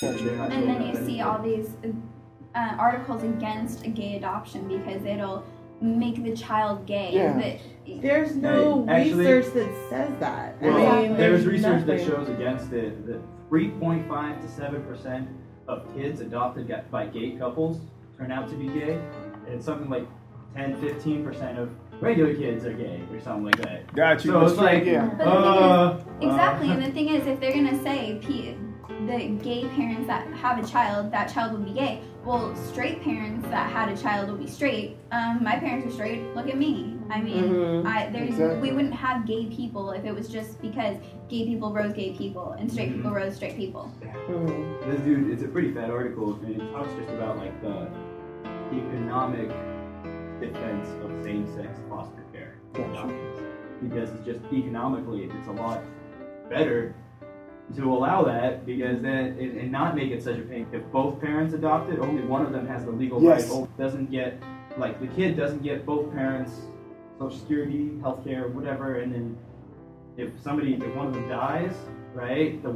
And then you see all these articles against gay adoption because it'll make the child gay. Yeah. There's no research that says that. Well, I mean, there's research nothing. that shows against it that 3.5 to 7% of kids adopted by gay couples turn out to be gay, and it's something like 10-15% of regular kids are gay or something like that. Got you. So it's like, But the thing is, exactly, and the thing is, if they're gonna say the gay parents that have a child, that child will be gay. Well, straight parents that had a child will be straight. My parents are straight. Look at me. I mean, we wouldn't have gay people if it was just because gay people rose gay people and straight people rose straight people. This dude, it's a pretty fat article, and it talks just about like the economic defense of same-sex foster care adoptions, because it's just economically, it's a lot better to allow that, because then and not make it such a pain. If both parents adopt it, only one of them has the legal right. Both doesn't get, like, the kid doesn't get both parents' Social Security, healthcare, whatever, and then if one of them dies, right, the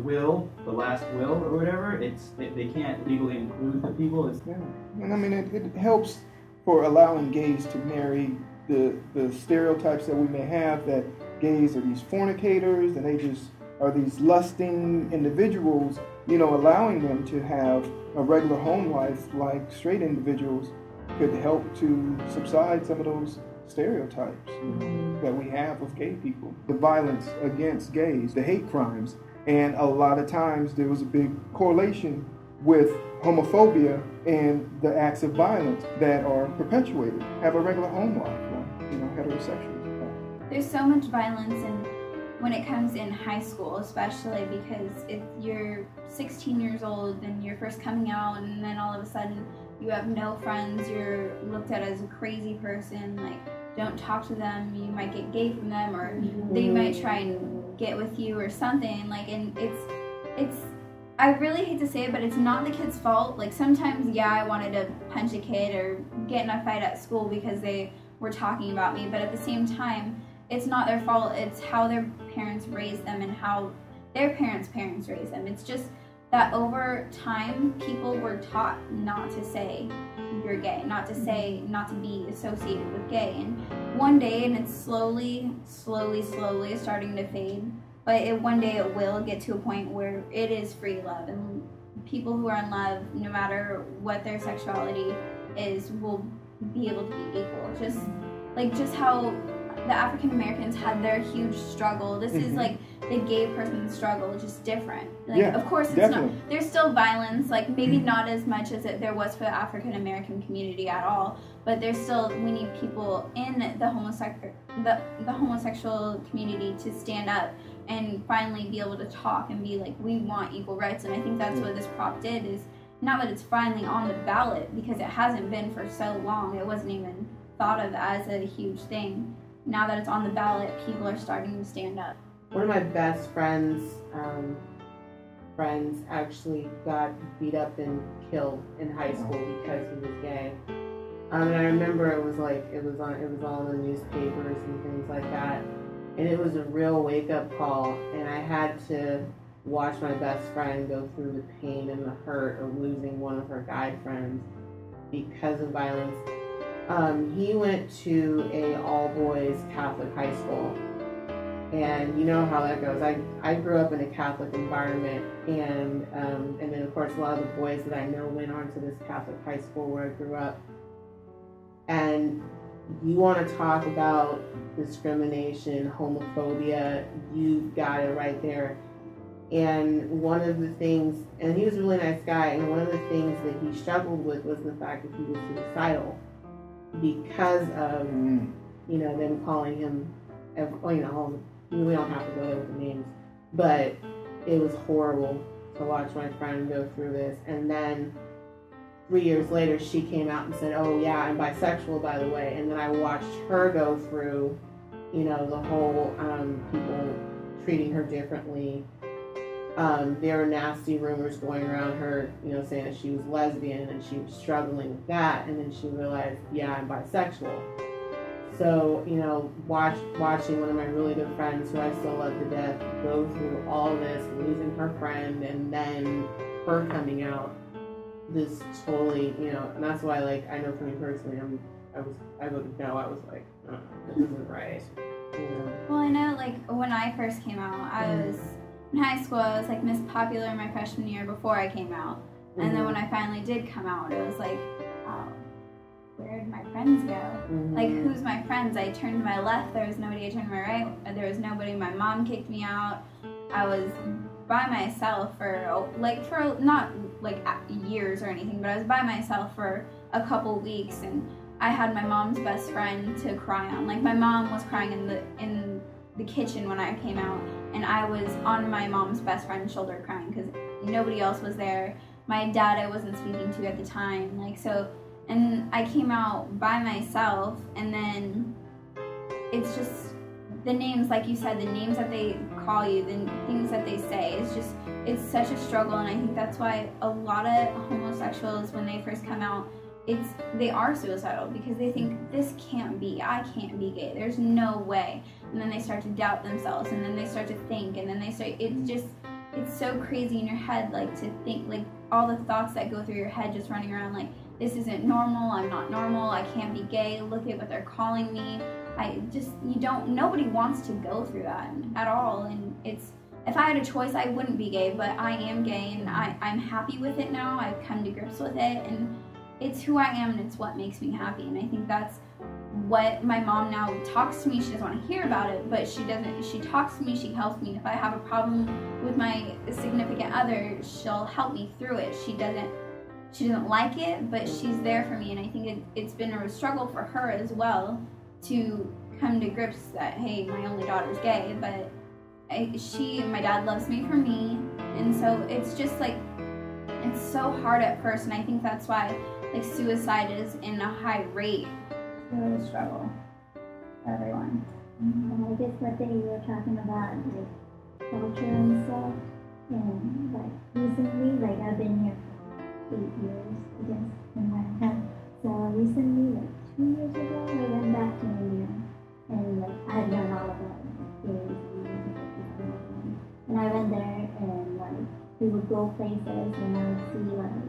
last will or whatever, they can't legally include the people. And I mean, it helps for allowing gays to marry the stereotypes that we may have, that gays are these fornicators and they just are these lusting individuals, allowing them to have a regular home life like straight individuals could help to subside some of those stereotypes that we have of gay people. The violence against gays, the hate crimes, and a lot of times there was a big correlation with homophobia and the acts of violence that are perpetuated. Have a regular home life, heterosexual. There's so much violence when it comes in high school, especially because if you're 16 years old and you're first coming out and then all of a sudden you have no friends, you're looked at as a crazy person, like don't talk to them, you might get gay from them, or they might try and get with you or something, like, and it's I really hate to say it, but it's not the kid's fault. Like sometimes, I wanted to punch a kid or get in a fight at school because they were talking about me, but at the same time, it's not their fault. It's how their parents raised them and how their parents' raised them. It's just that over time, people were taught not to say you're gay, not to be associated with gay. And one day, and it's slowly starting to fade, but one day it will get to a point where it is free love, and people who are in love, no matter what their sexuality is, will be able to be equal. Just how the African Americans had their huge struggle. This is like the gay person's struggle, just different. Of course, it's not. There's still violence, maybe not as much as there was for the African American community at all. But there's still, we need people in the homosexual community to stand up and finally be able to talk and be like, we want equal rights. And I think that's what this prop did. Is now that it's finally on the ballot, because it hasn't been for so long, it wasn't even thought of as a huge thing. Now that it's on the ballot, people are starting to stand up. One of my best friends actually got beat up and killed in high school because he was gay. And I remember it was all in the newspapers and things like that. And it was a real wake-up call. And I had to watch my best friend go through the pain and the hurt of losing one of her guy friends because of violence. He went to a all-boys Catholic high school, and you know how that goes. I grew up in a Catholic environment, and then of course a lot of the boys that I know went on to this Catholic high school where I grew up. And you want to talk about discrimination, homophobia, you got it right there. And one of the things, and he was a really nice guy, and one of the things that he struggled with was the fact that he was suicidal. Because of, them calling him, we don't have to go there with the names, but it was horrible to watch my friend go through this. And then 3 years later, she came out and said, oh yeah, I'm bisexual, by the way. And then I watched her go through, the whole people treating her differently. There were nasty rumors going around her, saying that she was lesbian, and she was struggling with that, and then she realized, yeah, I'm bisexual. So, watching one of my really good friends, who I still love to death, go through all this, losing her friend, and then her coming out just totally, you know, and that's why, like, I know for me personally, I voted no. I was like, this isn't right. You know? Well, I know, like, when I first came out, I was in high school. I was like Miss Popular my freshman year before I came out, and then when I finally did come out, it was like, wow, where did my friends go? Like, who's my friends? I turned to my left, there was nobody. I turned to my right, there was nobody. My mom kicked me out. I was by myself for not like years or anything, but I was by myself for a couple weeks, and I had my mom's best friend to cry on. Like, my mom was crying in the kitchen when I came out, and I was on my mom's best friend's shoulder crying because nobody else was there. My dad I wasn't speaking to at the time, like, so, and I came out by myself, and then it's just the names, like you said, the names that they call you, the things that they say, it's such a struggle. And I think that's why a lot of homosexuals, when they first come out, they are suicidal, because they think, this can't be, I can't be gay, there's no way. And then they start to doubt themselves, and then they start to think, and then they start, it's so crazy in your head, like, to think, like, all the thoughts that go through your head just running around, like, this isn't normal, I'm not normal, I can't be gay, look at what they're calling me. Nobody wants to go through that at all. And if I had a choice, I wouldn't be gay, but I am gay, and I'm happy with it now. I've come to grips with it, and it's who I am, and it's what makes me happy. And I think that's what my mom now talks to me. She doesn't want to hear about it, but she talks to me, she helps me. If I have a problem with my significant other, she'll help me through it. She doesn't like it, but she's there for me. And I think it's been a struggle for her as well to come to grips that, hey, my only daughter's gay, but my dad loves me for me. And so it's just like, it's so hard at first, and I think that's why, like, suicide is in a high rate. It's really a struggle for everyone. I guess that day you were talking about, like, culture and stuff, and, like, recently, like, I've been here for 8 years, I guess, in my home. So recently, like, 2 years ago, I went back to India, and, like, I had learned all about gays and I went there, and, like, we would go places, and I would see, like,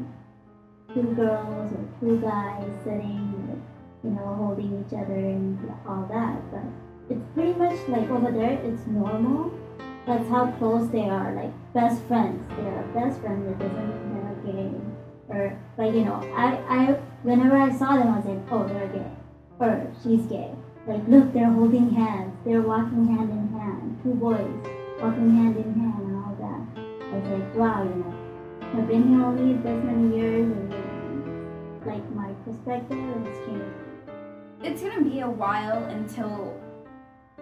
2 girls or 2 guys sitting, like, you know, holding each other and all that. But it's pretty much like over there, it's normal. That's how close they are, like best friends. They are best friends. It doesn't mean they're gay. Or, like, you know, I whenever I saw them, I was like, oh, they're gay. Or she's gay. Like, look, they're holding hands. They're walking hand in hand. 2 boys walking hand in hand and all that. I was like, wow, you know, I've been here only this many years, and like my perspective has changed. It's gonna be a while until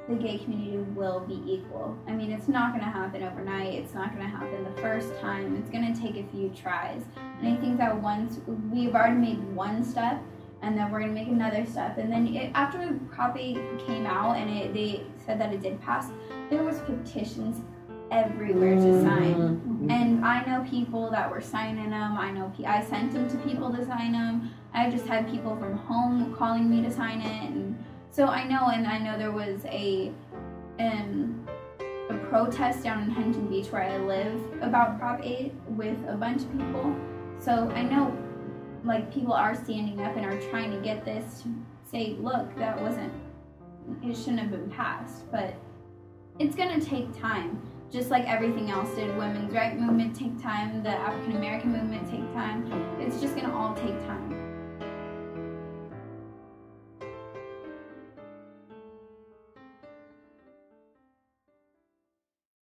the gay community will be equal. I mean, it's not gonna happen overnight. It's not gonna happen the first time. It's gonna take a few tries. And I think that once we've already made one step, and then we're gonna make another step. And then after Prop 8 came out and they said that it did pass, there was petitions everywhere to sign. And I know people that were signing them. I sent them to people to sign them. I just had people from home calling me to sign it. And so I know there was a protest down in Huntington Beach where I live about Prop 8 with a bunch of people. So I know, like, people are standing up and are trying to get this to say, look, it shouldn't have been passed. But it's gonna take time. Just like everything else did. Women's rights movement take time, the African American movement take time.